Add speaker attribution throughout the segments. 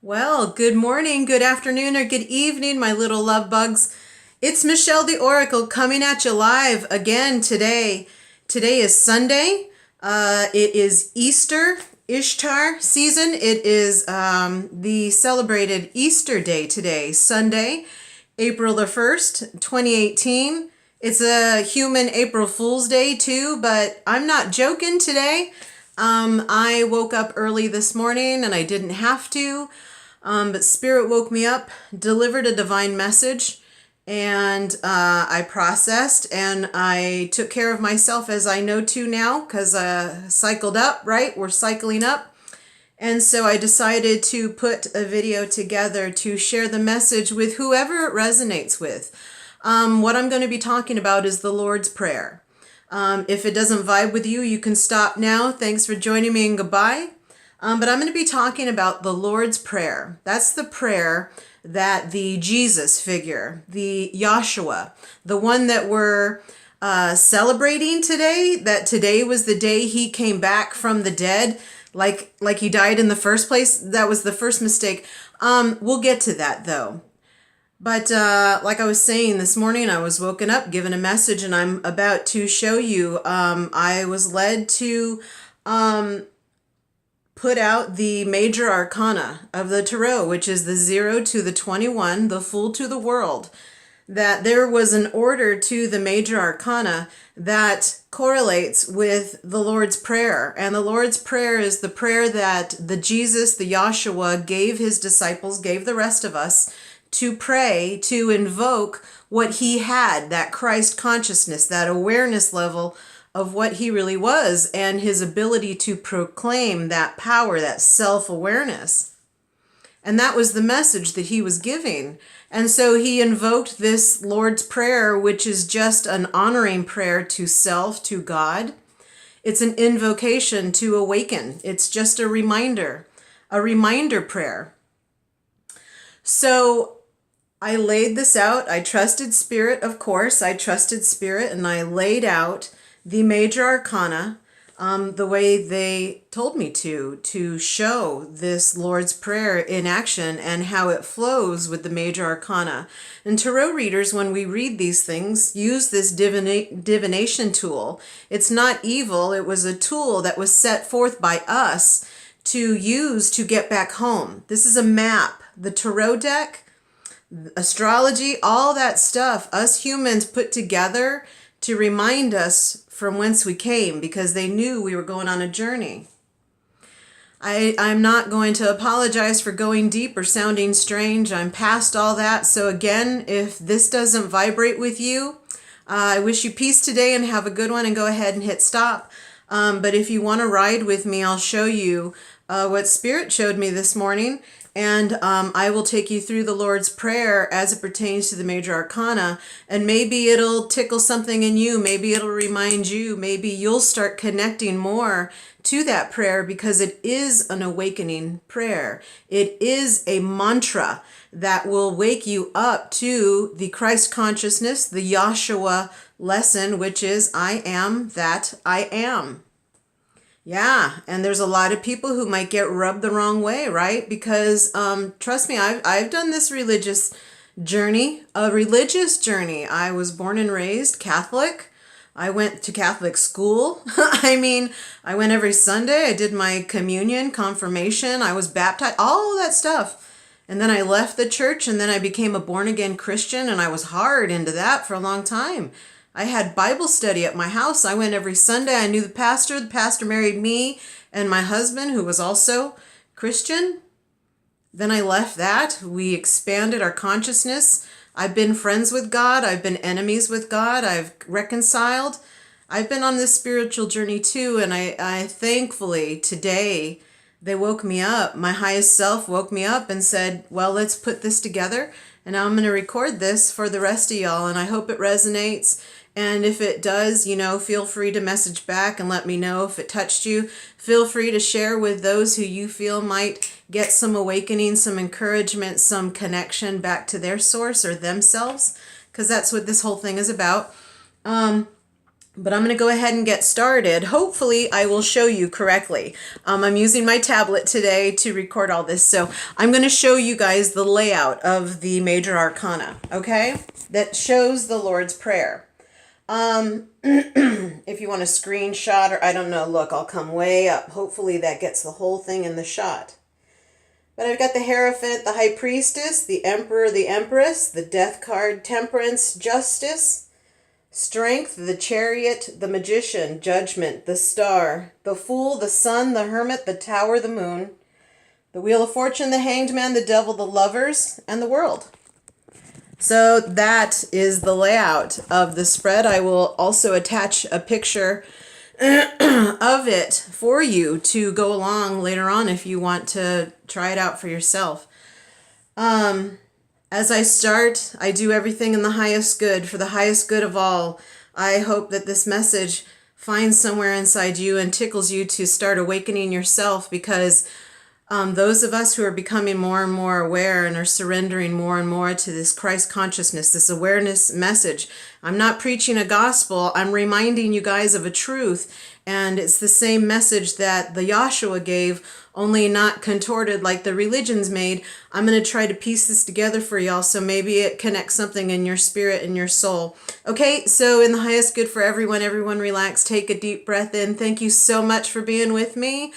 Speaker 1: Well, good morning, good afternoon, or good evening, my little love bugs. It's Michelle the Oracle coming at you live again today. Today is Sunday. It is Easter, Ishtar season. It is the celebrated Easter day today, Sunday, April the 1st, 2018. It's a human April Fool's Day too, but I'm not joking today. I woke up early this morning and I didn't have to. But Spirit woke me up, delivered a divine message, and I processed and I took care of myself as I know to now because cycled up, right? We're cycling up. And so I decided to put a video together to share the message with whoever it resonates with. What I'm going to be talking about is the Lord's Prayer. If it doesn't vibe with you, you can stop now. Thanks for joining me and goodbye. But I'm going to be talking about the Lord's Prayer. That's the prayer that the Jesus figure, the Yahshua, the one that we're celebrating today, that today was the day he came back from the dead, like he died in the first place. That was the first mistake. We'll get to that though. But like I was saying this morning, I was woken up, given a message, and I'm about to show you. I was led to put out the major arcana of the tarot, which is the 0 to the 21, the Fool to the world. That there was an order to the major arcana that correlates with the Lord's Prayer. And the Lord's Prayer is the prayer that the Jesus, the Yahshua, gave his disciples, gave the rest of us to pray, to invoke what he had, that Christ consciousness, that awareness level of what he really was, and his ability to proclaim that power, that self-awareness. And that was the message that he was giving. And so he invoked this Lord's Prayer, which is just an honoring prayer to self, to God. It's an invocation to awaken. It's just a reminder prayer. So I laid this out. I trusted Spirit, of course. I trusted Spirit, and I laid out the major arcana the way they told me to show this Lord's Prayer in action and how it flows with the major arcana. And tarot readers, when we read these things, use this divination tool. It's not evil. It was a tool that was set forth by us to use to get back home. This is a map. The tarot deck, astrology, all that stuff, us humans put together to remind us from whence we came, because they knew we were going on a journey. I'm not going to apologize for going deep or sounding strange. I'm past all that. So again, if this doesn't vibrate with you, I wish you peace today and have a good one, and go ahead and hit stop. But if you want to ride with me, I'll show you what Spirit showed me this morning. And I will take you through the Lord's Prayer as it pertains to the major arcana. And maybe it'll tickle something in you. Maybe it'll remind you. Maybe you'll start connecting more to that prayer, because it is an awakening prayer. It is a mantra that will wake you up to the Christ consciousness, the Yahshua lesson, which is I am that I am. Yeah, and there's a lot of people who might get rubbed the wrong way, right? Because trust me, I've done this religious journey. I was born and raised Catholic. I went to Catholic school. I went every Sunday. I did my communion, confirmation. I was baptized, all that stuff. And then I left the church, and then I became a born-again Christian, and I was hard into that for a long time. I had Bible study at my house. I went every Sunday. I knew the pastor. The pastor married me and my husband, who was also Christian. Then I left that. We expanded our consciousness. I've been friends with God. I've been enemies with God. I've reconciled. I've been on this spiritual journey too. And I thankfully today, they woke me up. My highest self woke me up and said, well, let's put this together. And now I'm going to record this for the rest of y'all. And I hope it resonates. And if it does, feel free to message back and let me know if it touched you. Feel free to share with those who you feel might get some awakening, some encouragement, some connection back to their source or themselves, because that's what this whole thing is about. But I'm going to go ahead and get started. Hopefully I will show you correctly. I'm using my tablet today to record all this. So I'm going to show you guys the layout of the major arcana, okay? That shows the Lord's Prayer. If you want a screenshot or I don't know, look, I'll come way up. Hopefully that gets the whole thing in the shot. But I've got the Hierophant, the High Priestess, the Emperor, the Empress, the Death card, Temperance, Justice, Strength, the Chariot, the Magician, Judgment, the Star, the Fool, the Sun, the Hermit, the Tower, the Moon, the Wheel of Fortune, the Hanged Man, the Devil, the Lovers, and the World. So that is the layout of the spread. I will also attach a picture of it for you to go along later on if you want to try it out for yourself. As I start, I do everything in the highest good, for the highest good of all. I hope that this message finds somewhere inside you and tickles you to start awakening yourself, because those of us who are becoming more and more aware and are surrendering more and more to this Christ consciousness, this awareness message. I'm not preaching a gospel. I'm reminding you guys of a truth. And it's the same message that the Yahshua gave, only not contorted like the religions made. I'm going to try to piece this together for y'all, so maybe it connects something in your spirit and your soul. Okay, so in the highest good for everyone, everyone relax, take a deep breath in. Thank you so much for being with me.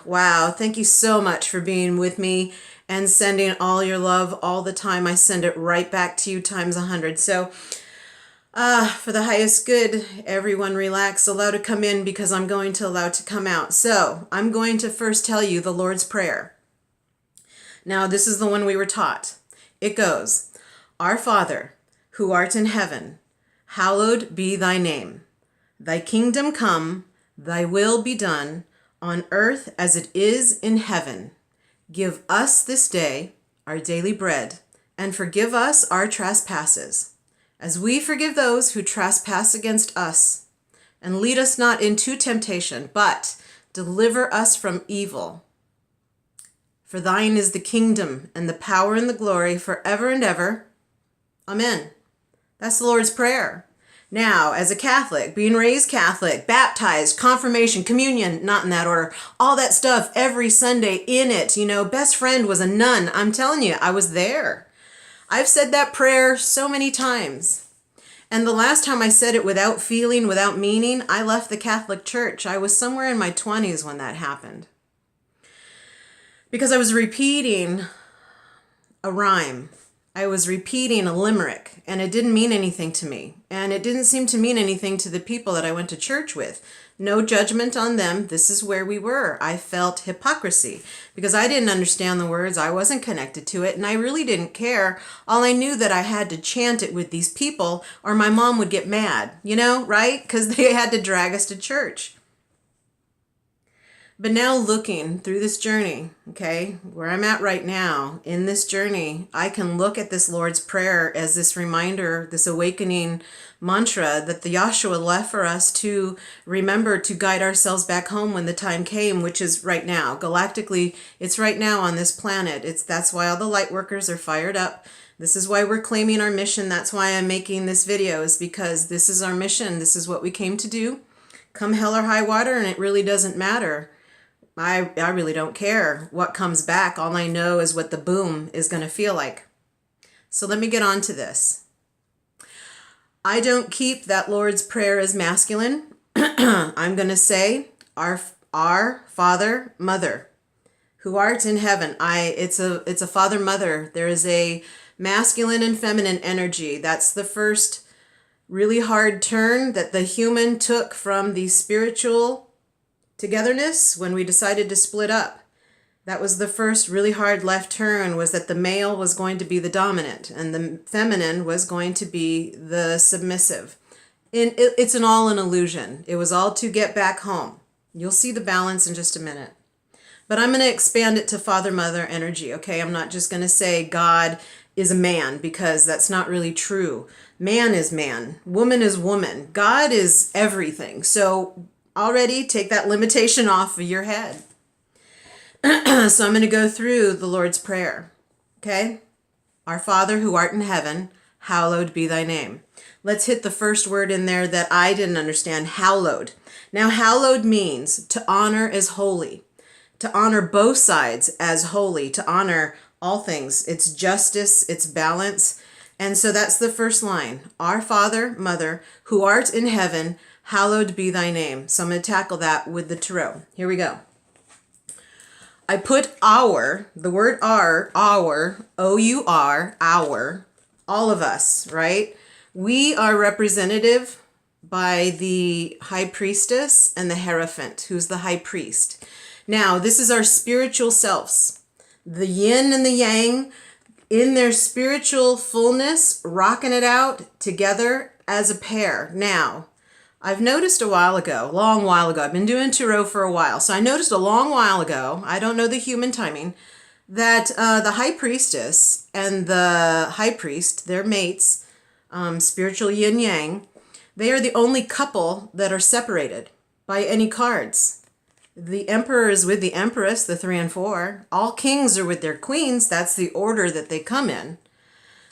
Speaker 1: Wow, thank you so much for being with me and sending all your love all the time. I send it right back to you times 100. So for the highest good, everyone relax, allow to come in, because I'm going to allow to come out. So I'm going to first tell you the Lord's Prayer. Now, this is the one we were taught. It goes, Our Father, who art in heaven, hallowed be thy name. Thy kingdom come, thy will be done, on earth as it is in heaven. Give us this day our daily bread, and forgive us our trespasses, as we forgive those who trespass against us. And lead us not into temptation, but deliver us from evil. For thine is the kingdom and the power and the glory forever and ever. Amen. That's the Lord's Prayer. Now, as a Catholic, being raised Catholic, baptized, confirmation, communion, not in that order, all that stuff every Sunday in it. You know, best friend was a nun. I'm telling you, I was there. I've said that prayer so many times. And the last time I said it without feeling, without meaning, I left the Catholic Church. I was somewhere in my 20s when that happened. Because I was repeating a rhyme. I was repeating a limerick, and it didn't mean anything to me. And it didn't seem to mean anything to the people that I went to church with. No judgment on them. This is where we were. I felt hypocrisy because I didn't understand the words. I wasn't connected to it, and I really didn't care. All I knew that I had to chant it with these people or my mom would get mad, you know, right? Because they had to drag us to church. But now looking through this journey, okay, where I'm at right now in this journey, I can look at this Lord's Prayer as this reminder, this awakening mantra that the Yahshua left for us to remember to guide ourselves back home when the time came, which is right now. Galactically, it's right now on this planet. That's why all the light workers are fired up. This is why we're claiming our mission. That's why I'm making this video, is because this is our mission. This is what we came to do. Come hell or high water, and it really doesn't matter. I really don't care what comes back. All I know is what the boom is going to feel like. So let me get on to this. I don't keep that Lord's Prayer as masculine. I'm going to say, our Father, Mother, who art in heaven. It's a Father, Mother. There is a masculine and feminine energy. That's the first really hard turn that the human took from the spiritual togetherness when we decided to split up. That was the first really hard left turn, was that the male was going to be the dominant and the feminine was going to be the submissive. It's all an illusion. It was all to get back home. You'll see the balance in just a minute. But I'm going to expand it to father-mother energy, okay? I'm not just going to say God is a man, because that's not really true. Man is man. Woman is woman. God is everything. So already take that limitation off of your head. So I'm going to go through the Lord's Prayer, okay? Our Father who art in heaven, hallowed be thy name. Let's hit the first word in there that I didn't understand, hallowed. Now, hallowed means to honor as holy, to honor both sides as holy, to honor all things. It's justice, it's balance. And so that's the first line. Our Father, Mother, who art in heaven, hallowed be thy name. So I'm going to tackle that with the tarot. Here we go. I put our, the word our, O-U-R, our, all of us, right? We are representative by the high priestess and the Hierophant, who's the high priest. Now, this is our spiritual selves. The yin and the yang in their spiritual fullness, rocking it out together as a pair. Now, I've noticed a while ago, long while ago, I've been doing tarot for a while, so I noticed a long while ago, I don't know the human timing, that the high priestess and the high priest, their mates, spiritual yin yang, they are the only couple that are separated by any cards. The emperor is with the empress, the 3 and 4. All kings are with their queens. That's the order that they come in.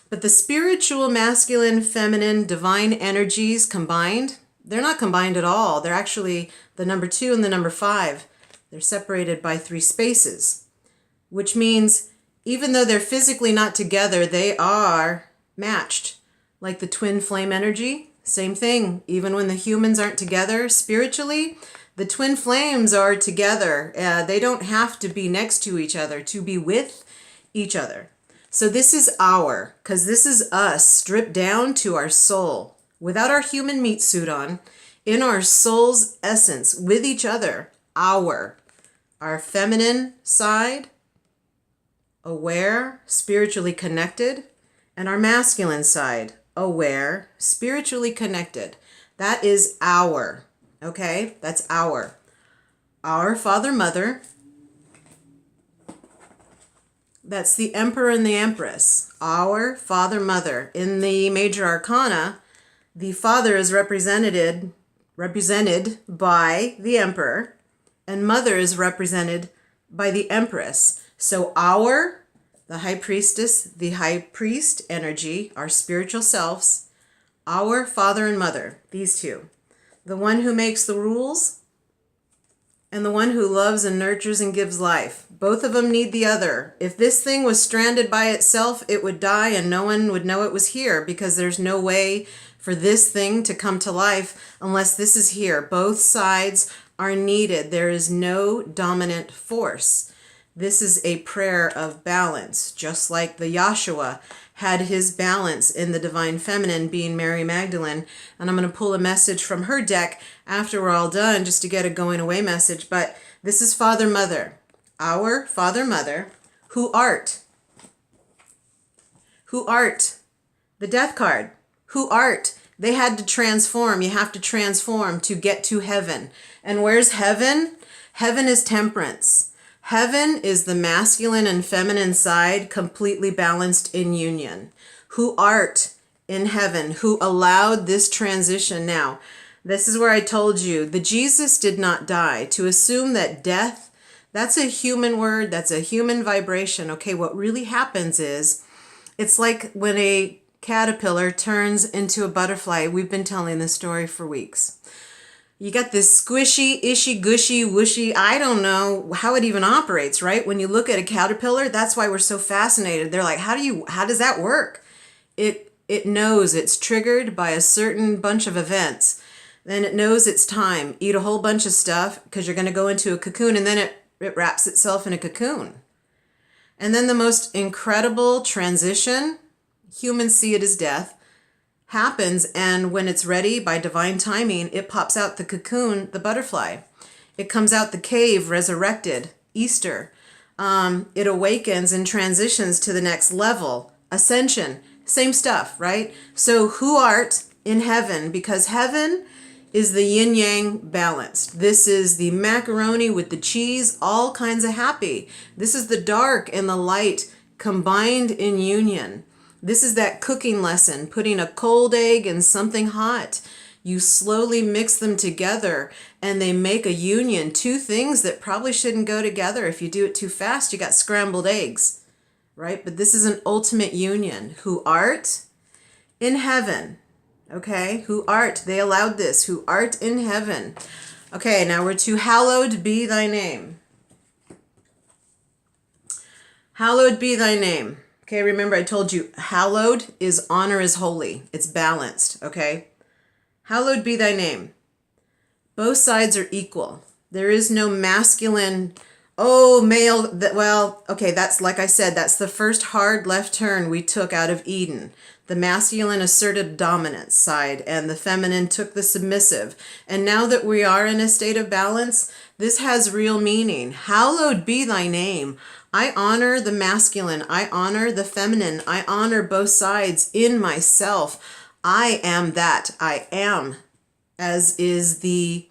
Speaker 1: But the spiritual, masculine, feminine, divine energies combined, they're not combined at all. They're actually the number 2 and the number 5. They're separated by 3 spaces, which means even though they're physically not together, they are matched. Like the twin flame energy, same thing. Even when the humans aren't together spiritually, the twin flames are together. They don't have to be next to each other to be with each other. So this is because this is us stripped down to our soul, without our human meat suit on, in our soul's essence, with each other, our feminine side, aware, spiritually connected, and our masculine side, aware, spiritually connected. That is our, okay? That's our Father, Mother. That's the Emperor and the Empress. Our Father, Mother. In the major arcana, the Father is represented by the Emperor, and Mother is represented by the Empress. So the high priestess, the high priest energy, our spiritual selves, our Father and Mother, these two. The one who makes the rules and the one who loves and nurtures and gives life. Both of them need the other. If this thing was stranded by itself, it would die and no one would know it was here, because there's no way for this thing to come to life unless this is here. Both sides are needed. There is no dominant force. This is a prayer of balance, just like the Yahshua had his balance in the divine feminine, being Mary Magdalene. And I'm going to pull a message from her deck after we're all done, just to get a going away message. But this is Father, Mother. Our Father, Mother, who art. Who art. The death card. Who art. They had to transform. You have to transform to get to heaven. And where's heaven? Heaven is temperance. Heaven is the masculine and feminine side completely balanced in union. Who art in heaven, who allowed this transition. Now, this is where I told you, the Jesus did not die. To assume that death, that's a human word, that's a human vibration. Okay, what really happens is, it's like when a caterpillar turns into a butterfly. We've been telling this story for weeks. You got this squishy, ishy, gushy, whooshy, I don't know how it even operates, right? When you look at a caterpillar, that's why we're so fascinated. They're like, how does that work? It knows it's triggered by a certain bunch of events. Then it knows it's time. Eat a whole bunch of stuff because you're going to go into a cocoon, and then it wraps itself in a cocoon. And then the most incredible transition, humans see it as death, happens, and when it's ready by divine timing, it pops out the cocoon, the butterfly. It comes out the cave, resurrected, Easter. It awakens and transitions to the next level, ascension, same stuff, right? So who art in heaven, because heaven is the yin yang balanced. This is the macaroni with the cheese, all kinds of happy. This is the dark and the light combined in union. This is that cooking lesson, putting a cold egg in something hot. You slowly mix them together and they make a union. Two things that probably shouldn't go together. If you do it too fast, you got scrambled eggs, right? But this is an ultimate union. Who art in heaven. Okay, who art, they allowed this, who art in heaven. Okay, now we're to hallowed be thy name. Hallowed be thy name. Okay, remember I told you hallowed is honor is holy. It's balanced, okay? Hallowed be thy name. Both sides are equal. There is no masculine, oh, male, well, okay, that's like I said, that's the first hard left turn we took out of Eden. The masculine asserted dominance side and the feminine took the submissive. And now that we are in a state of balance, this has real meaning. Hallowed be thy name. I honor the masculine. I honor the feminine. I honor both sides in myself. I am that. I am, as is the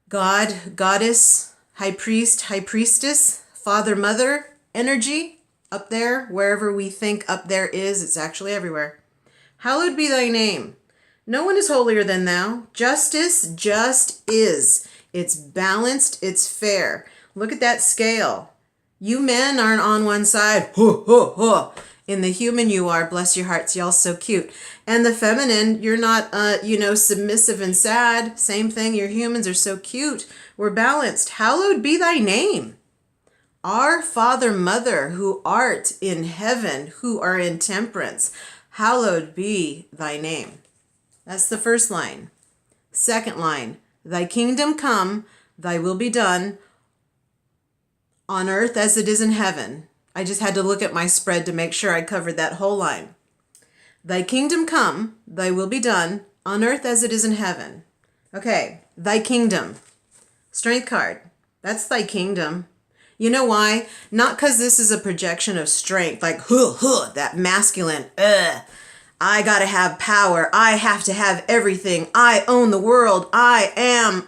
Speaker 1: God, goddess, high priest, high priestess, father, mother energy. Up there, wherever we think up there is, it's actually everywhere. Hallowed be thy name. No one is holier than thou. Justice just is. It's balanced, it's fair. Look at that scale. You men aren't on one side. Huh, huh, huh. In the human you are, bless your hearts, y'all so cute. And the feminine, you're not, submissive and sad. Same thing, your humans are so cute. We're balanced. Hallowed be thy name. Our Father, Mother, who art in heaven, who are in temperance, hallowed be thy name. That's the first line. Second line, thy kingdom come, thy will be done on earth as it is in heaven. I just had to look at my spread to make sure I covered that whole line. Thy kingdom come, thy will be done on earth as it is in heaven. Okay, thy kingdom. Strength card. That's thy kingdom. You know why? Not because this is a projection of strength, like, that masculine, I gotta have power. I have to have everything. I own the world. I am,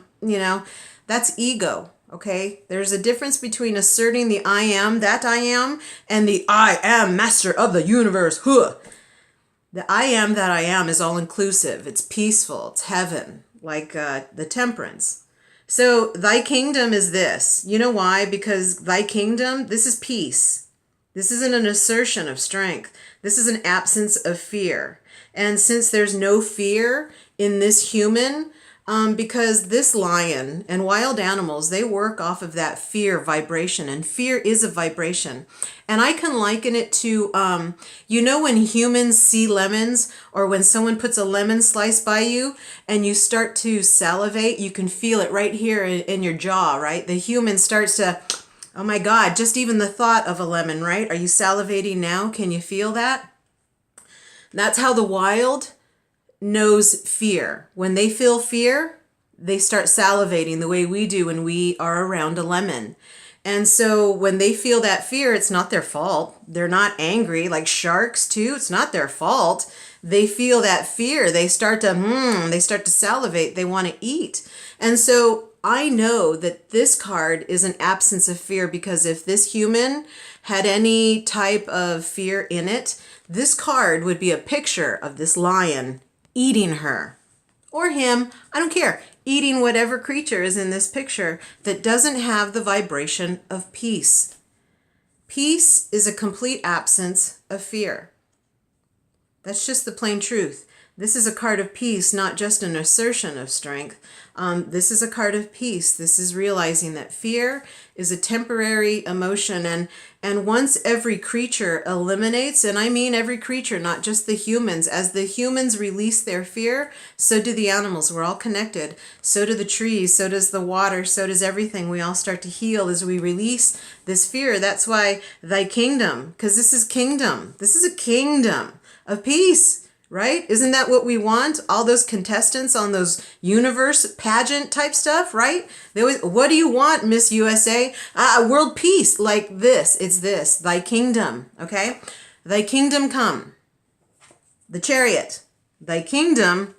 Speaker 1: that's ego, okay? There's a difference between asserting the I am, that I am, and the I am master of the universe, The I am, that I am is all inclusive. It's peaceful. It's heaven, like the temperance. So thy kingdom is this. You know why? Because thy kingdom, this is peace. This isn't an assertion of strength. This is an absence of fear. And since there's no fear in this human, because this lion and wild animals, they work off of that fear vibration, and fear is a vibration. And I can liken it to, when humans see lemons, or when someone puts a lemon slice by you and you start to salivate, you can feel it right here in your jaw, right? The human starts to, oh my God, just even the thought of a lemon, right? Are you salivating now? Can you feel that? That's how the wild knows fear. When they feel fear, they start salivating the way we do when we are around a lemon. And so when they feel that fear, it's not their fault. They're not angry like sharks too. It's not their fault. They feel that fear. They start to salivate. They want to eat. And so I know that this card is an absence of fear, because if this human had any type of fear in it, this card would be a picture of this lion eating her, or him, I don't care, eating whatever creature is in this picture that doesn't have the vibration of peace. Peace is a complete absence of fear. That's just the plain truth. This is a card of peace, not just an assertion of strength. This is a card of peace. This is realizing that fear is a temporary emotion. And once every creature eliminates, and I mean every creature, not just the humans, as the humans release their fear, so do the animals. We're all connected. So do the trees, so does the water, so does everything. We all start to heal as we release this fear. That's why thy kingdom, because this is kingdom. This is a kingdom of peace. Right? Isn't that what we want? All those contestants on those universe pageant type stuff, right? They always, what do you want, Miss USA? World peace, like this. It's this, thy kingdom, okay? Thy kingdom come. The chariot, thy kingdom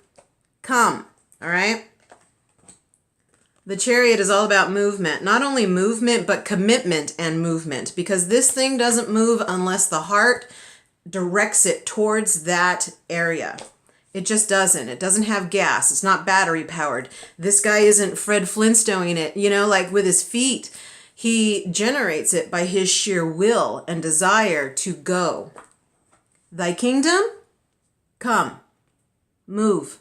Speaker 1: come, all right? The chariot is all about movement. Not only movement, but commitment and movement, because this thing doesn't move unless the heart directs it towards that area. It just doesn't. It doesn't have gas. It's not battery powered. This guy isn't Fred Flintstoning it, like with his feet. He generates it by his sheer will and desire to go. Thy kingdom Come, move,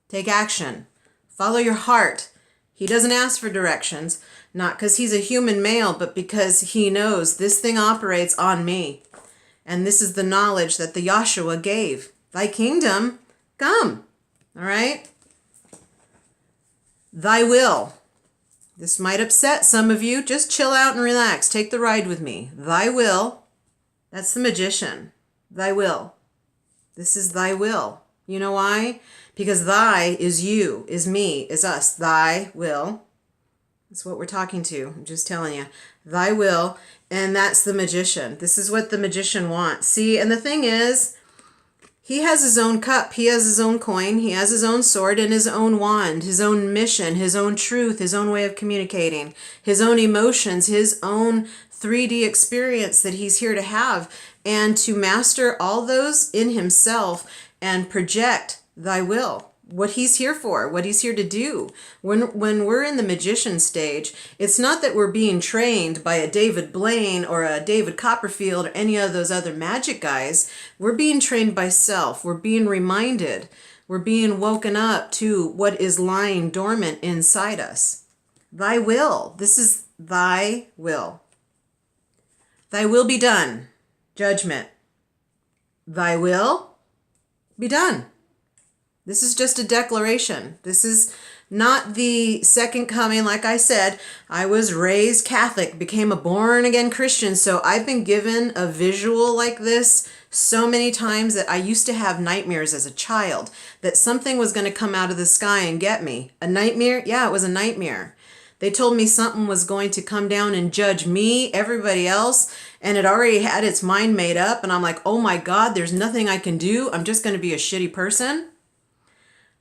Speaker 1: take action, follow your heart. He doesn't ask for directions, not because he's a human male, but because he knows this thing operates on me. And this is the knowledge that the Yahshua gave. Thy kingdom, come. All right? Thy will. This might upset some of you. Just chill out and relax. Take the ride with me. Thy will. That's the magician. Thy will. This is thy will. You know why? Because thy is you, is me, is us. Thy will. That's what we're talking to. I'm just telling you. Thy will. And that's the magician. This is what the magician wants. See, and the thing is, he has his own cup. He has his own coin. He has his own sword and his own wand, his own mission, his own truth, his own way of communicating, his own emotions, his own 3D experience that he's here to have, and to master all those in himself and project thy will. What he's here for, what he's here to do. When we're in the magician stage, it's not that we're being trained by a David Blaine or a David Copperfield or any of those other magic guys. We're being trained by self. We're being reminded. We're being woken up to what is lying dormant inside us. Thy will. This is thy will. Thy will be done. Judgment. Thy will be done. This is just a declaration. This is not the second coming. Like I said, I was raised Catholic, became a born-again Christian, so I've been given a visual like this so many times that I used to have nightmares as a child, that something was going to come out of the sky and get me. A nightmare? Yeah, it was a nightmare. They told me something was going to come down and judge me, everybody else, and it already had its mind made up, and I'm like, oh my God, there's nothing I can do. I'm just going to be a shitty person.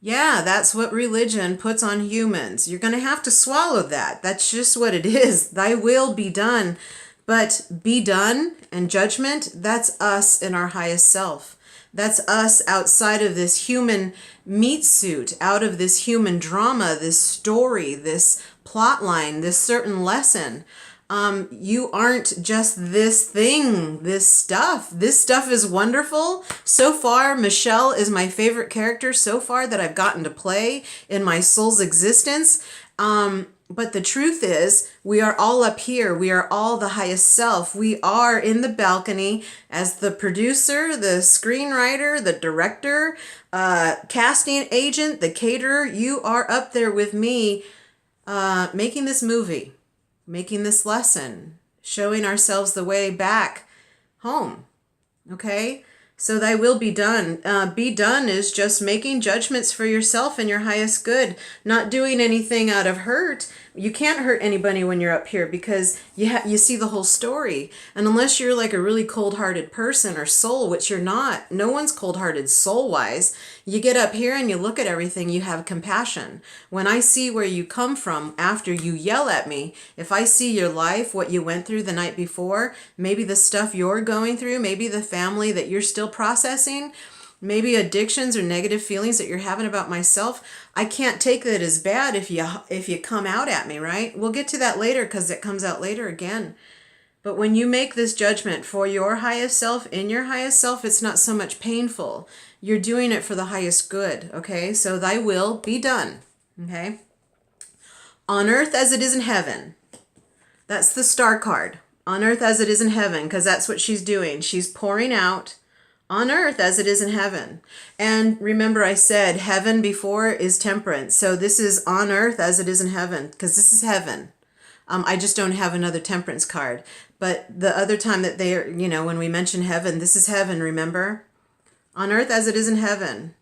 Speaker 1: Yeah, that's what religion puts on humans. You're going to have to swallow that. That's just what it is. Thy will be done. But be done and judgment, that's us in our highest self. That's us outside of this human meat suit, out of this human drama, this story, this plot line, this certain lesson. You aren't just this thing, this stuff. This stuff is wonderful. So far, Michelle is my favorite character so far that I've gotten to play in my soul's existence. But the truth is, we are all up here. We are all the highest self. We are in the balcony as the producer, the screenwriter, the director, casting agent, the caterer. You are up there with me making this movie. Making this lesson, showing ourselves the way back home, okay? So thy will be done. Be done is just making judgments for yourself and your highest good, not doing anything out of hurt. You can't hurt anybody when you're up here because you see the whole story. And unless you're like a really cold-hearted person or soul, which you're not, no one's cold-hearted soul-wise, you get up here and you look at everything, you have compassion. When I see where you come from after you yell at me, if I see your life, what you went through the night before, maybe the stuff you're going through, maybe the family that you're still processing, maybe addictions or negative feelings that you're having about myself, I can't take that as bad if you come out at me, right? We'll get to that later because it comes out later again. But when you make this judgment for your highest self, in your highest self, it's not so much painful. You're doing it for the highest good, okay? So thy will be done, okay? On earth as it is in heaven. That's the star card. On earth as it is in heaven, because that's what she's doing. She's pouring out on earth as it is in heaven. And remember I said heaven before is temperance. So this is on earth as it is in heaven, because this is heaven. I just don't have another temperance card. But the other time that they are, when we mention heaven, this is heaven, remember? On earth as it is in heaven.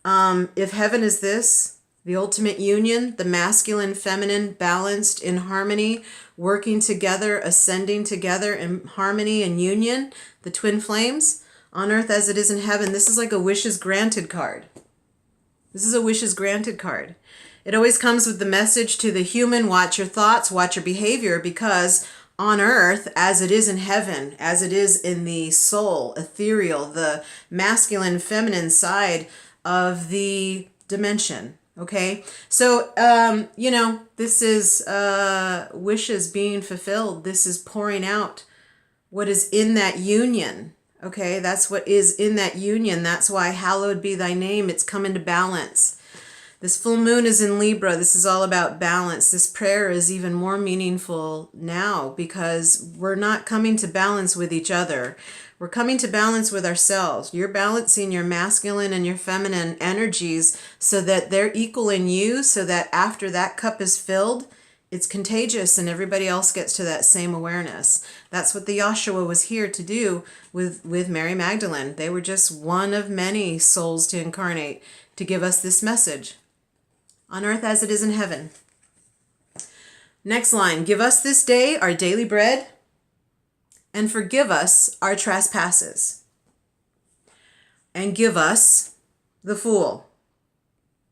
Speaker 1: If heaven is this, the ultimate union, the masculine, feminine, balanced in harmony, working together, ascending together in harmony and union, the twin flames, on earth as it is in heaven. This is like a wishes granted card. This is a wishes granted card. It always comes with the message to the human, watch your thoughts, watch your behavior, because on earth as it is in heaven, as it is in the soul, ethereal, the masculine, feminine side of the dimension. Okay, so, this is wishes being fulfilled. This is pouring out what is in that union Okay, that's what is in that union. That's why hallowed be thy name. It's come into balance. This full moon is in Libra. This is all about balance. This prayer is even more meaningful now because we're not coming to balance with each other. We're coming to balance with ourselves. You're balancing your masculine and your feminine energies so that they're equal in you, so that after that cup is filled, it's contagious and everybody else gets to that same awareness. That's what the Yahshua was here to do with Mary Magdalene. They were just one of many souls to incarnate to give us this message. On earth as it is in heaven. Next line, give us this day our daily bread and forgive us our trespasses. And give us the fool.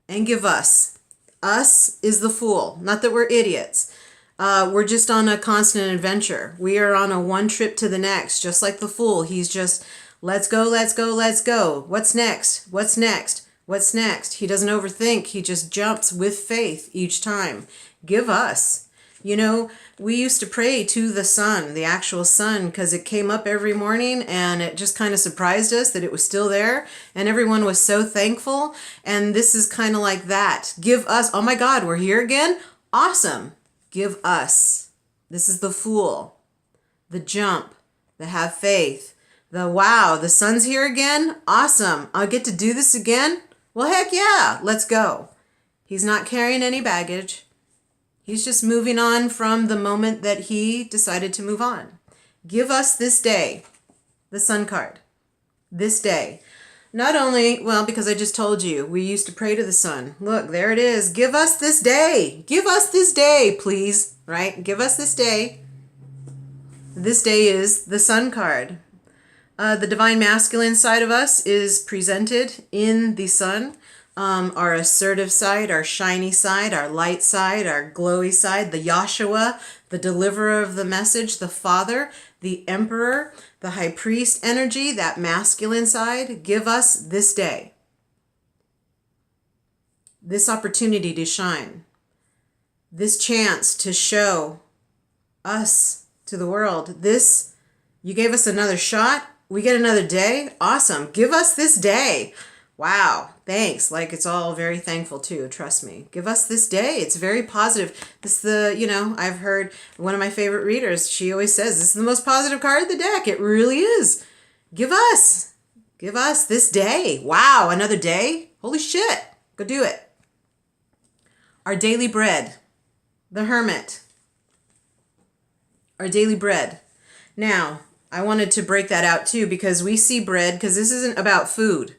Speaker 1: And give us. Us is the fool. Not that we're idiots. We're just on a constant adventure. We are on a one trip to the next, just like the fool. He's just, let's go, let's go, let's go. What's next? What's next? What's next? He doesn't overthink. He just jumps with faith each time. Give us. You know, we used to pray to the sun, the actual sun, because it came up every morning and it just kind of surprised us that it was still there. And everyone was so thankful. And this is kind of like that. Give us. Oh my God, we're here again? Awesome. Give us. This is the fool, the jump, the have faith, the wow, the sun's here again? Awesome. I'll get to do this again? Well, heck yeah, let's go. He's not carrying any baggage. He's just moving on from the moment that he decided to move on. Give us this day, the sun card, this day. Not only, well, because I just told you, we used to pray to the sun. Look, there it is. Give us this day. Give us this day, please. Right? Give us this day. This day is the sun card. The divine masculine side of us is presented in the sun. Our assertive side, our shiny side, our light side, our glowy side, the Yahshua, the deliverer of the message, the Father, the Emperor, the High Priest energy, that masculine side. Give us this day, this opportunity to shine, this chance to show us to the world. This, you gave us another shot. We get another day. Awesome. Give us this day. Wow, thanks. Like, it's all very thankful too, trust me. Give us this day. It's very positive. This I've heard one of my favorite readers, she always says, this is the most positive card of the deck. It really is. Give us this day. Wow, another day? Holy shit. Go do it. Our daily bread. The Hermit. Our daily bread. Now, I wanted to break that out too because we see bread, because this isn't about food.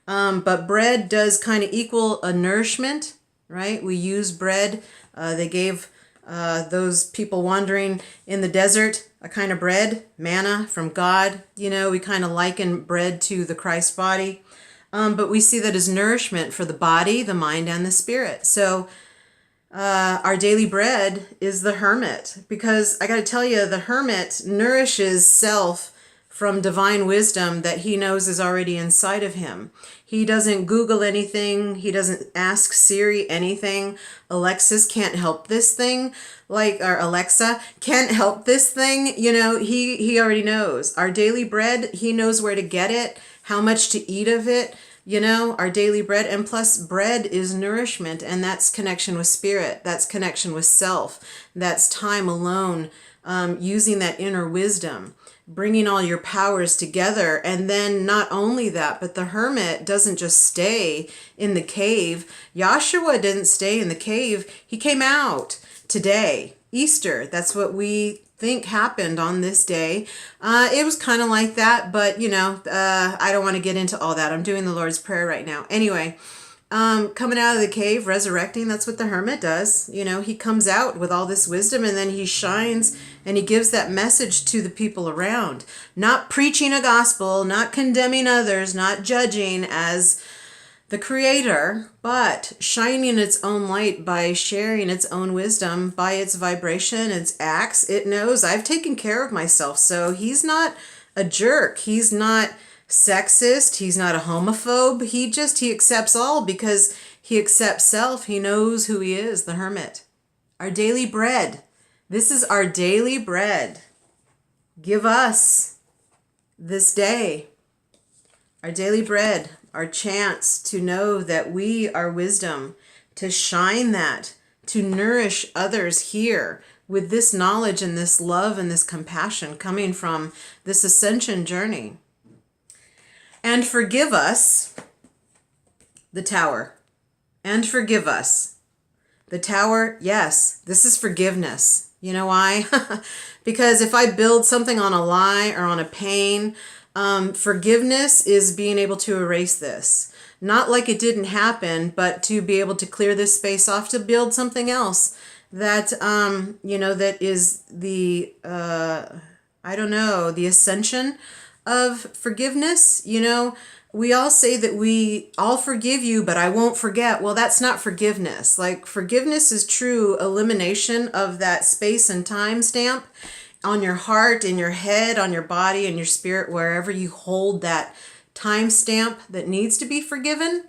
Speaker 1: But bread does kind of equal a nourishment, right? We use bread. They gave those people wandering in the desert a kind of bread, manna from God. You know, we kind of liken bread to the Christ body. But we see that as nourishment for the body, the mind, and the spirit. So our daily bread is the hermit, because I got to tell you, the hermit nourishes self from divine wisdom that he knows is already inside of him. He doesn't Google anything. He doesn't ask Siri anything. Alexis can't help this thing, or Alexa can't help this thing. You know, he already knows. Our daily bread, he knows where to get it, how much to eat of it. You know, our daily bread, and plus bread is nourishment, and that's connection with spirit. That's connection with self. That's time alone, using that inner wisdom, bringing all your powers together. And then not only that, but the hermit doesn't just stay in the cave. Yahshua didn't stay in the cave. He came out today, Easter. That's what we think happened on this day. It was kind of like that, but I don't want to get into all that. I'm doing the Lord's Prayer right now. Anyway, coming out of the cave, resurrecting, that's what the hermit does. You know, he comes out with all this wisdom, and then he shines and he gives that message to the people around. Not preaching a gospel, not condemning others, not judging as the creator, but shining its own light by sharing its own wisdom by its vibration, its acts. It knows I've taken care of myself. So he's not a jerk. He's not sexist. He's not a homophobe. He accepts all because he accepts self. He knows who he is, the hermit. Our daily bread. This is our daily bread. Give us this day, our daily bread, our chance to know that we are wisdom, to shine that, to nourish others here with this knowledge and this love and this compassion coming from this ascension journey. And forgive us, the tower. And forgive us. The tower, yes, this is forgiveness. You know why? Because if I build something on a lie or on a pain, forgiveness is being able to erase this. Not like it didn't happen, but to be able to clear this space off to build something else that, that is the, the ascension of forgiveness. We all say that I'll forgive you, but I won't forget. Well, that's not forgiveness. Like, forgiveness is true elimination of that space and time stamp on your heart, in your head, on your body, and your spirit, wherever you hold that time stamp that needs to be forgiven.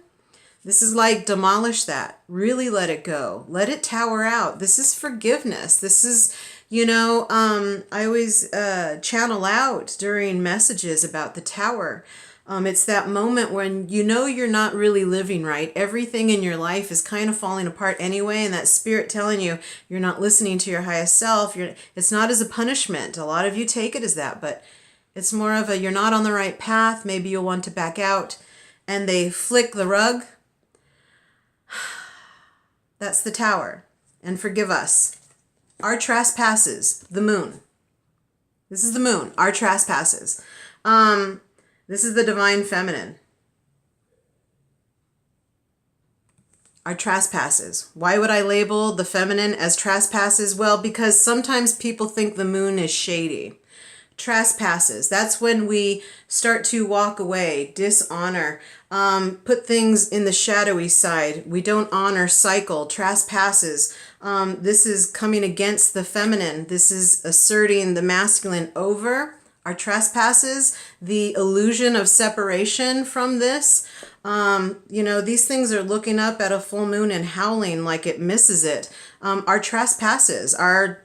Speaker 1: This is like demolish that. Really let it go. Let it tower out. This is forgiveness. This is, I always channel out during messages about the tower. It's that moment when you're not really living right. Everything in your life is kind of falling apart anyway, and that spirit telling you you're not listening to your highest self. It's not as a punishment. A lot of you take it as that, but it's more of you're not on the right path. Maybe you'll want to back out, and they flick the rug. That's the tower. And forgive us. Our trespasses, the moon. This is the moon, our trespasses. This is the divine feminine. Our trespasses. Why would I label the feminine as trespasses? Well, because sometimes people think the moon is shady. Trespasses. That's when we start to walk away, dishonor, put things in the shadowy side. We don't honor, cycle, trespasses. This is coming against the feminine. This is asserting the masculine over our trespasses, the illusion of separation from this. These things are looking up at a full moon and howling like it misses it. Our trespasses, our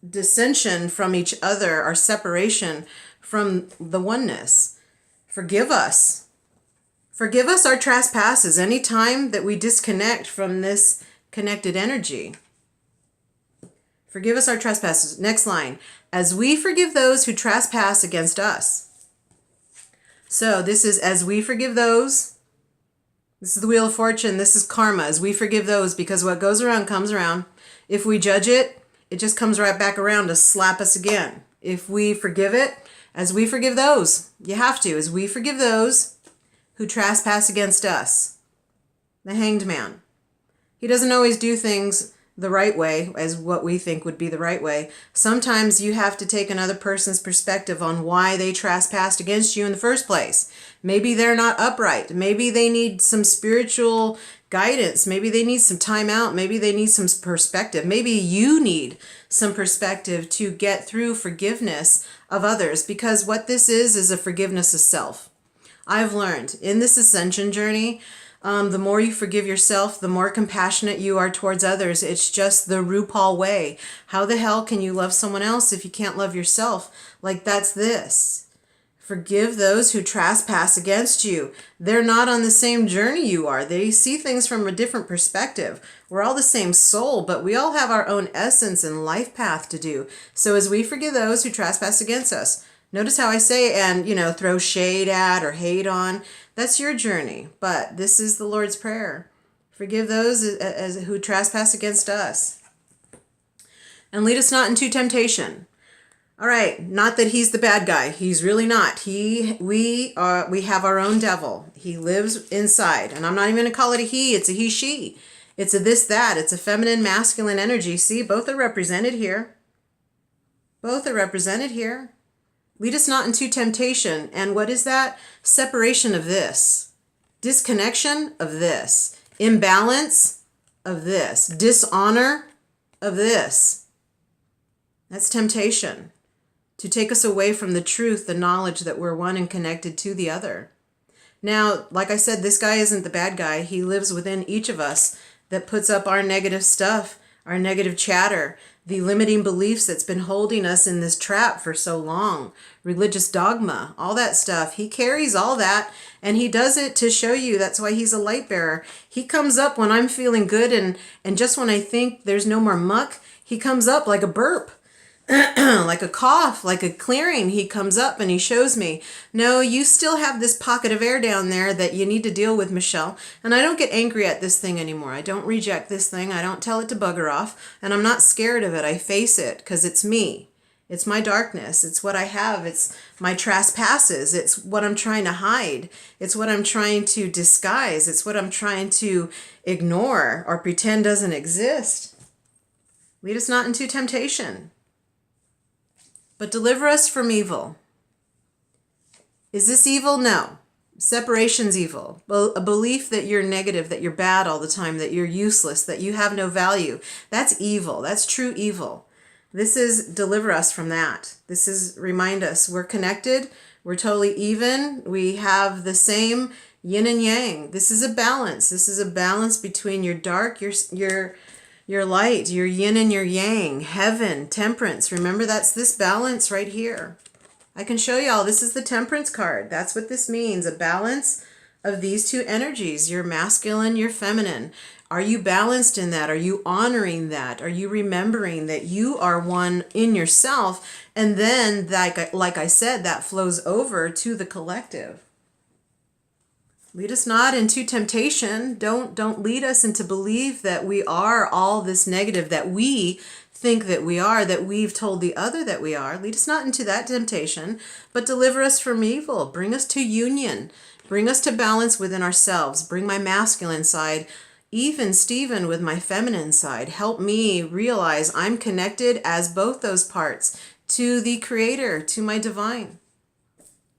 Speaker 1: dissension from each other, our separation from the oneness. Forgive us. Forgive us our trespasses any time that we disconnect from this connected energy. Forgive us our trespasses. Next line. As we forgive those who trespass against us. So this is as we forgive those. This is the Wheel of Fortune. This is karma. As we forgive those, because what goes around comes around. If we judge it, it just comes right back around to slap us again. If we forgive it, as we forgive those. You have to. As we forgive those who trespass against us. The Hanged Man. He doesn't always do things the right way, as what we think would be the right way. Sometimes you have to take another person's perspective on why they trespassed against you in the first place. Maybe they're not upright. Maybe they need some spiritual guidance. Maybe they need some time out. Maybe they need some perspective. Maybe you need some perspective to get through forgiveness of others, because what this is a forgiveness of self. I've learned in this ascension journey, the more you forgive yourself, the more compassionate you are towards others. It's just the RuPaul way. How the hell can you love someone else if you can't love yourself? Like, that's this. Forgive those who trespass against you. They're not on the same journey you are. They see things from a different perspective. We're all the same soul, but we all have our own essence and life path to do. So as we forgive those who trespass against us, notice how I say, and, throw shade at or hate on. That's your journey, but this is the Lord's Prayer. Forgive those as who trespass against us. And lead us not into temptation. All right, not that he's the bad guy. He's really not. We have our own devil. He lives inside. And I'm not even going to call it a he. It's a he, she. It's a this, that. It's a feminine, masculine energy. See, both are represented here. Both are represented here. Lead us not into temptation. And what is that? Separation of this. Disconnection of this. Imbalance of this. Dishonor of this. That's temptation. To take us away from the truth, the knowledge that we're one and connected to the other. Now, like I said, this guy isn't the bad guy. He lives within each of us that puts up our negative stuff, our negative chatter, the limiting beliefs that's been holding us in this trap for so long, religious dogma, all that stuff. He carries all that, and he does it to show you. That's why he's a light bearer. He comes up when I'm feeling good, and just when I think there's no more muck, he comes up like a burp. Like a cough, like a clearing. He comes up and he shows me, no, you still have this pocket of air down there that you need to deal with, Michelle. And I don't get angry at this thing anymore. I don't reject this thing. I don't tell it to bugger off. And I'm not scared of it. I face it because it's me. It's my darkness. It's what I have. It's my trespasses. It's what I'm trying to hide. It's what I'm trying to disguise. It's what I'm trying to ignore or pretend doesn't exist. Lead us not into temptation, but deliver us from evil. Is this evil? No. Separation's evil. A belief that you're negative, that you're bad all the time, that you're useless, that you have no value. That's evil. That's true evil. This is deliver us from that. This is remind us we're connected. We're totally even. We have the same yin and yang. This is a balance. This is a balance between your dark, your light, your yin and your yang, heaven, temperance. Remember, that's this balance right here. I can show y'all. This is the temperance card. That's what this means, a balance of these two energies, your masculine, your feminine. Are you balanced in that? Are you honoring that? Are you remembering that you are one in yourself? And then, like I said, that flows over to the collective. Lead us not into temptation. Don't lead us into belief that we are all this negative, that we think that we are, that we've told the other that we are. Lead us not into that temptation, but deliver us from evil. Bring us to union. Bring us to balance within ourselves. Bring my masculine side, even Stephen, with my feminine side. Help me realize I'm connected as both those parts to the Creator, to my divine,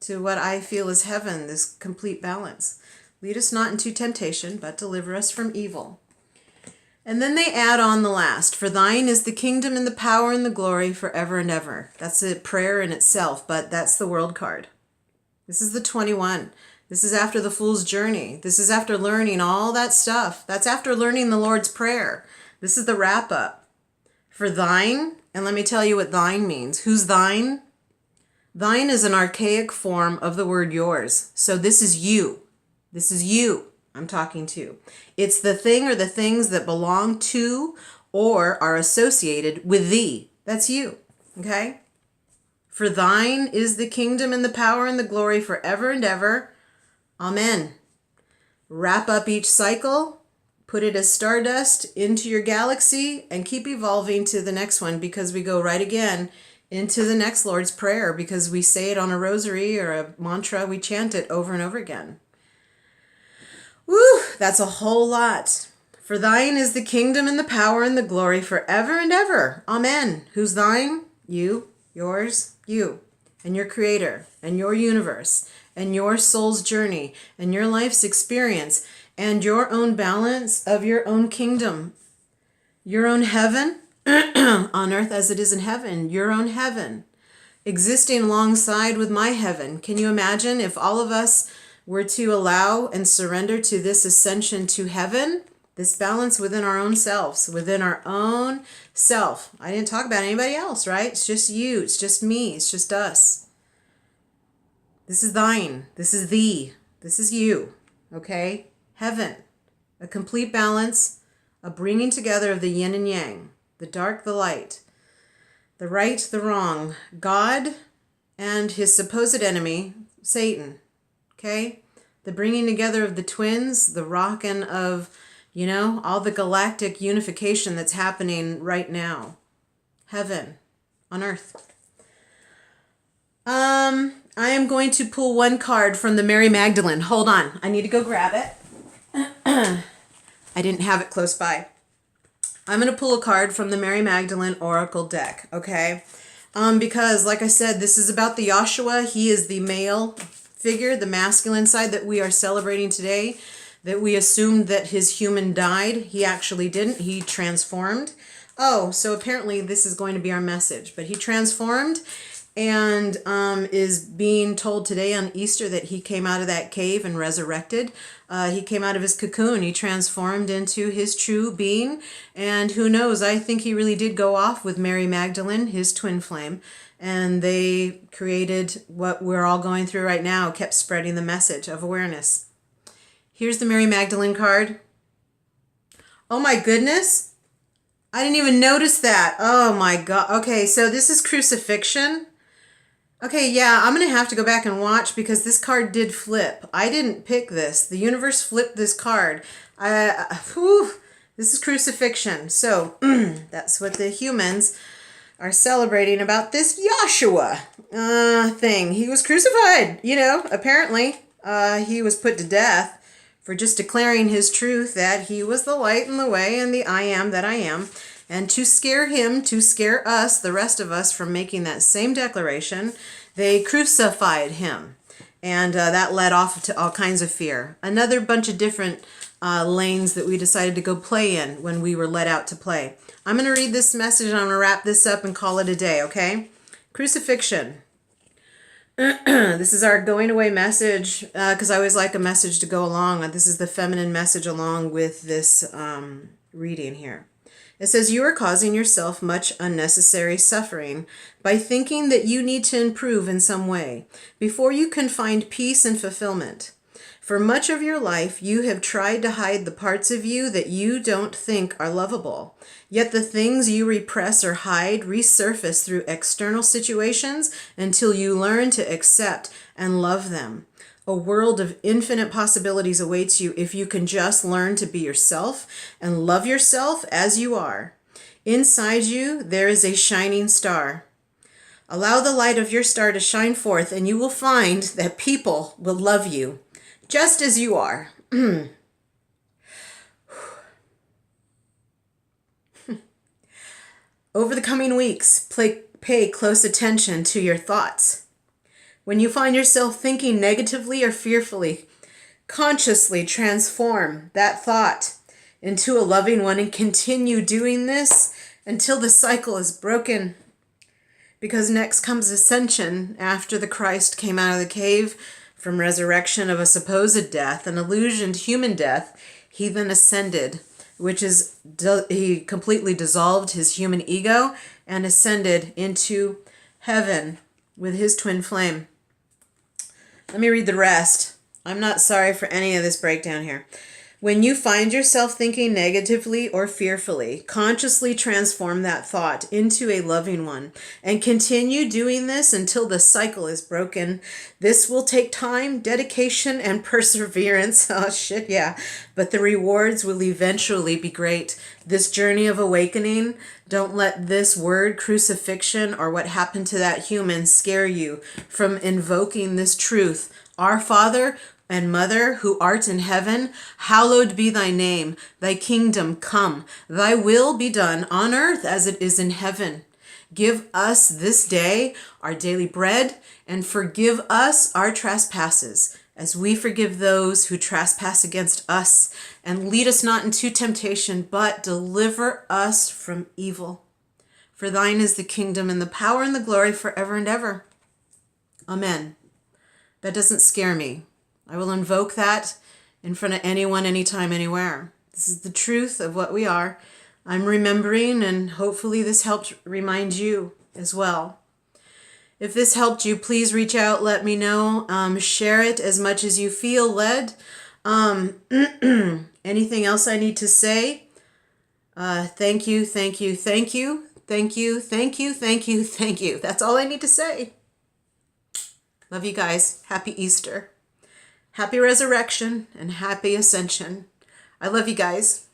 Speaker 1: to what I feel is heaven, this complete balance. Lead us not into temptation, but deliver us from evil. And then they add on the last, for thine is the kingdom and the power and the glory forever and ever. That's a prayer in itself, but that's the world card. This is the 21. This is after the fool's journey. This is after learning all that stuff. That's after learning the Lord's Prayer. This is the wrap up. For thine, and let me tell you what thine means. Who's thine? Thine is an archaic form of the word yours. So this is you. This is you I'm talking to. It's the thing or the things that belong to or are associated with thee. That's you. Okay? For thine is the kingdom and the power and the glory forever and ever. Amen. Wrap up each cycle, put it as stardust into your galaxy, and keep evolving to the next one, because we go right again into the next Lord's Prayer, because we say it on a rosary or a mantra. We chant it over and over again. Woo, that's a whole lot. For thine is the kingdom and the power and the glory forever and ever. Amen. Who's thine? You, yours, you, and your Creator, and your universe, and your soul's journey, and your life's experience, and your own balance of your own kingdom, your own heaven, on earth as it is in heaven, your own heaven, existing alongside with my heaven. Can you imagine if all of us were to allow and surrender to this ascension to heaven, this balance within our own selves, within our own self? I didn't talk about anybody else, right? It's just you. It's just me. It's just us. This is thine. This is thee. This is you. Okay? Heaven. A complete balance, a bringing together of the yin and yang, the dark, the light, the right, the wrong, God and his supposed enemy, Satan. Okay? The bringing together of the twins, the rocking of, all the galactic unification that's happening right now. Heaven on earth. I am going to pull one card from the Mary Magdalene. Hold on. I need to go grab it. I didn't have it close by. I'm going to pull a card from the Mary Magdalene Oracle deck, okay? Because, like I said, this is about the Joshua. He is the male figure, the masculine side that we are celebrating today, that we assumed that his human died. He actually didn't. He transformed. Oh, so apparently this is going to be our message. But he transformed, and is being told today on Easter that he came out of that cave and resurrected. He came out of his cocoon. He transformed into his true being. And who knows, I think he really did go off with Mary Magdalene, his twin flame. And they created what we're all going through right now, kept spreading the message of awareness. Here's the Mary Magdalene card. Oh my goodness. I didn't even notice that. Oh my God. Okay, so this is crucifixion. Okay, yeah, I'm going to have to go back and watch because this card did flip. I didn't pick this. The universe flipped this card. This is crucifixion. So that's what the humans are celebrating about this Joshua thing. He was crucified, apparently. He was put to death for just declaring his truth that he was the light and the way and the I am that I am. And to scare him, to scare us, the rest of us, from making that same declaration, they crucified him. And that led off to all kinds of fear. Another bunch of different lanes that we decided to go play in when we were let out to play. I'm going to read this message and I'm going to wrap this up and call it a day, okay? Crucifixion. This is our going away message because I always like a message to go along. This is the feminine message along with this reading here. It says, you are causing yourself much unnecessary suffering by thinking that you need to improve in some way before you can find peace and fulfillment. For much of your life, you have tried to hide the parts of you that you don't think are lovable. Yet the things you repress or hide resurface through external situations until you learn to accept and love them. A world of infinite possibilities awaits you if you can just learn to be yourself and love yourself as you are. Inside you, there is a shining star. Allow the light of your star to shine forth, and you will find that people will love you just as you are. Over the coming weeks, pay close attention to your thoughts. When you find yourself thinking negatively or fearfully, consciously transform that thought into a loving one and continue doing this until the cycle is broken. Because next comes ascension after the Christ came out of the cave from resurrection of a supposed death, an illusioned human death. He then ascended, which is he completely dissolved his human ego and ascended into heaven with his twin flame. Let me read the rest. I'm not sorry for any of this breakdown here. When you find yourself thinking negatively or fearfully, consciously transform that thought into a loving one and continue doing this until the cycle is broken. This will take time, dedication, and perseverance. Oh, shit, yeah. But the rewards will eventually be great. This journey of awakening, don't let this word crucifixion or what happened to that human scare you from invoking this truth. Our Father and Mother, who art in heaven, hallowed be thy name. Thy kingdom come. Thy will be done on earth as it is in heaven. Give us this day our daily bread, and forgive us our trespasses, as we forgive those who trespass against us. And lead us not into temptation, but deliver us from evil. For thine is the kingdom and the power and the glory forever and ever. Amen. That doesn't scare me. I will invoke that in front of anyone, anytime, anywhere. This is the truth of what we are. I'm remembering, and hopefully this helped remind you as well. If this helped you, please reach out, let me know. Share it as much as you feel led. Anything else I need to say? Thank you, thank you, thank you, thank you, thank you, thank you, thank you. That's all I need to say. Love you guys. Happy Easter. Happy resurrection and happy ascension. I love you guys.